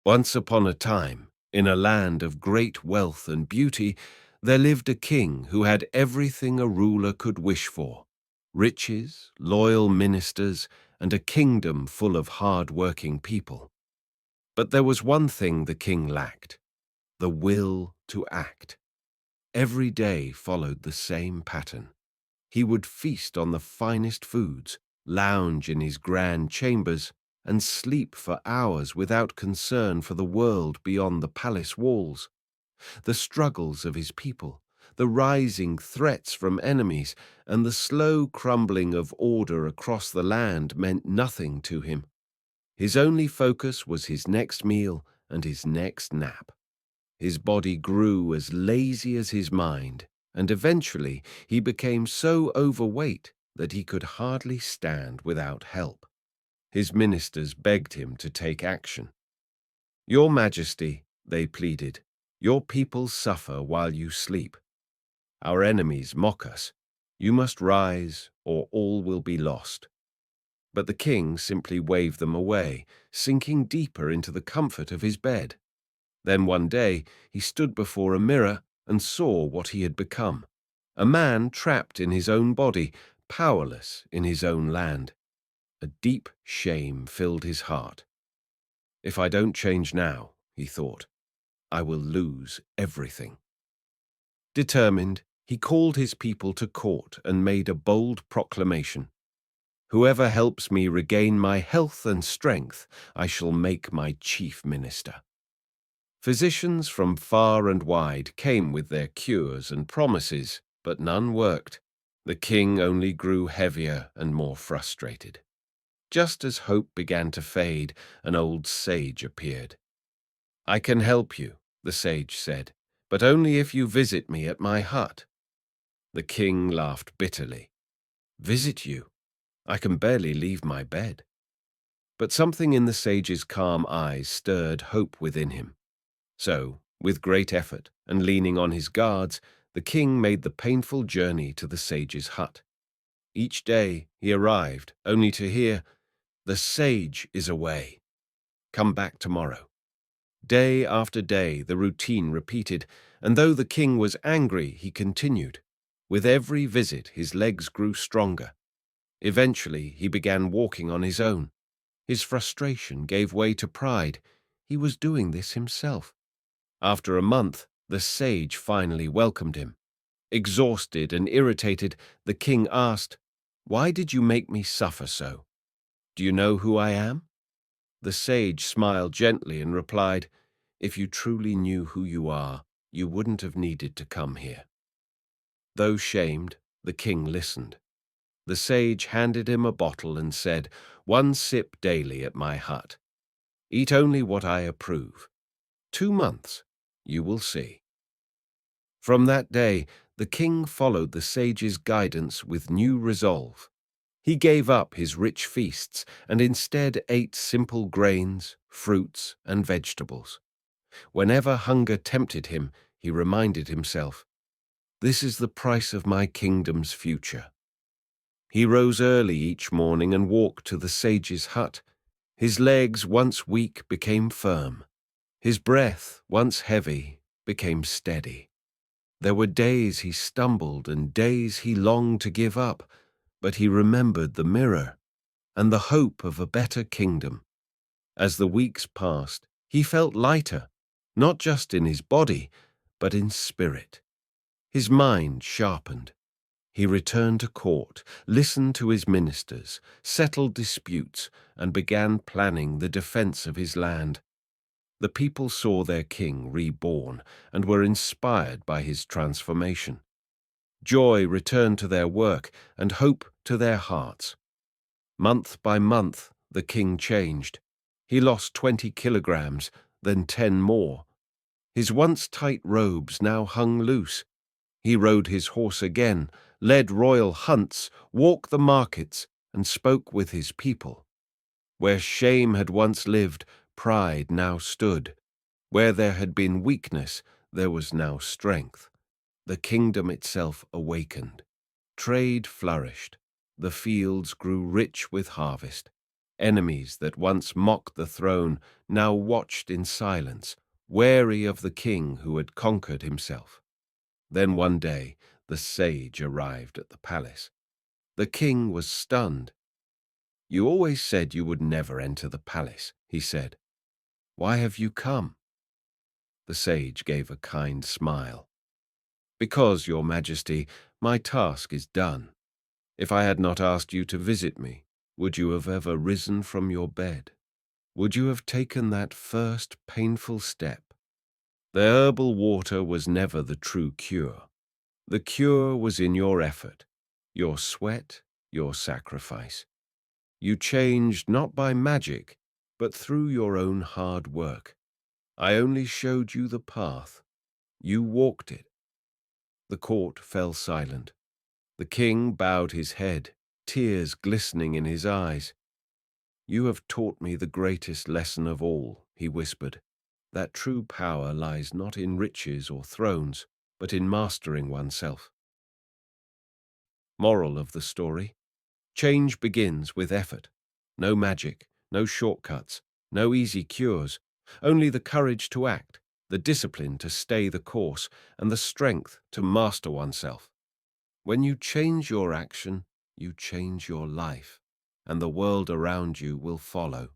Once upon a time, in a land of great wealth and beauty, there lived a king who had everything a ruler could wish for: riches, loyal ministers, and a kingdom full of hard-working people. But there was one thing the king lacked: the will to act. Every day followed the same pattern. He would feast on the finest foods, lounge in his grand chambers, and sleep for hours without concern for the world beyond the palace walls. The struggles of his people, the rising threats from enemies, and the slow crumbling of order across the land meant nothing to him. His only focus was his next meal and his next nap. His body grew as lazy as his mind, and eventually he became so overweight that he could hardly stand without help. His ministers begged him to take action. "Your Majesty," they pleaded, "your people suffer while you sleep. Our enemies mock us. You must rise, or all will be lost." But the king simply waved them away, sinking deeper into the comfort of his bed. Then one day he stood before a mirror and saw what he had become: a man trapped in his own body, powerless in his own land. A deep shame filled his heart. "If I don't change now," he thought, "I will lose everything." Determined, he called his people to court and made a bold proclamation: "Whoever helps me regain my health and strength, I shall make my chief minister." Physicians from far and wide came with their cures and promises, but none worked. The king only grew heavier and more frustrated. Just as hope began to fade, an old sage appeared. "I can help you," the sage said, "but only if you visit me at my hut." The king laughed bitterly. "Visit you? I can barely leave my bed." But something in the sage's calm eyes stirred hope within him. So, with great effort and leaning on his guards, the king made the painful journey to the sage's hut. Each day he arrived, only to hear, "The sage is away. Come back tomorrow." Day after day the routine repeated, and though the king was angry, he continued. With every visit his legs grew stronger. Eventually he began walking on his own. His frustration gave way to pride. He was doing this himself. After a month, the sage finally welcomed him. Exhausted and irritated, the king asked, "Why did you make me suffer so? Do you know who I am?" The sage smiled gently and replied, "If you truly knew who you are, you wouldn't have needed to come here." Though shamed, the king listened. The sage handed him a bottle and said, "One sip daily at my hut. Eat only what I approve. 2 months, you will see." From that day, the king followed the sage's guidance with new resolve. He gave up his rich feasts and instead ate simple grains, fruits, and vegetables. Whenever hunger tempted him, he reminded himself, "This is the price of my kingdom's future." He rose early each morning and walked to the sage's hut. His legs, once weak, became firm. His breath, once heavy, became steady. There were days he stumbled and days he longed to give up, but he remembered the mirror and the hope of a better kingdom. As the weeks passed, he felt lighter, not just in his body, but in spirit. His mind sharpened. He returned to court, listened to his ministers, settled disputes, and began planning the defense of his land. The people saw their king reborn and were inspired by his transformation. Joy returned to their work and hope to their hearts. Month by month, the king changed. He lost 20 kilograms, then 10 more. His once tight robes now hung loose. He rode his horse again, led royal hunts, walked the markets, and spoke with his people. Where shame had once lived, pride now stood. Where there had been weakness, there was now strength. The kingdom itself awakened. Trade flourished. The fields grew rich with harvest. Enemies that once mocked the throne now watched in silence, wary of the king who had conquered himself. Then one day, the sage arrived at the palace. The king was stunned. "You always said you would never enter the palace," he said. "Why have you come?" The sage gave a kind smile. "Because, your majesty, my task is done. If I had not asked you to visit me, would you have ever risen from your bed? Would you have taken that first painful step? The herbal water was never the true cure. The cure was in your effort, your sweat, your sacrifice. You changed not by magic, but through your own hard work. I only showed you the path. You walked it." The court fell silent. The king bowed his head, tears glistening in his eyes. "You have taught me the greatest lesson of all," he whispered, "that true power lies not in riches or thrones, but in mastering oneself." Moral of the story: change begins with effort. No magic, no shortcuts, no easy cures, only the courage to act, the discipline to stay the course, and the strength to master oneself. When you change your action, you change your life, and the world around you will follow.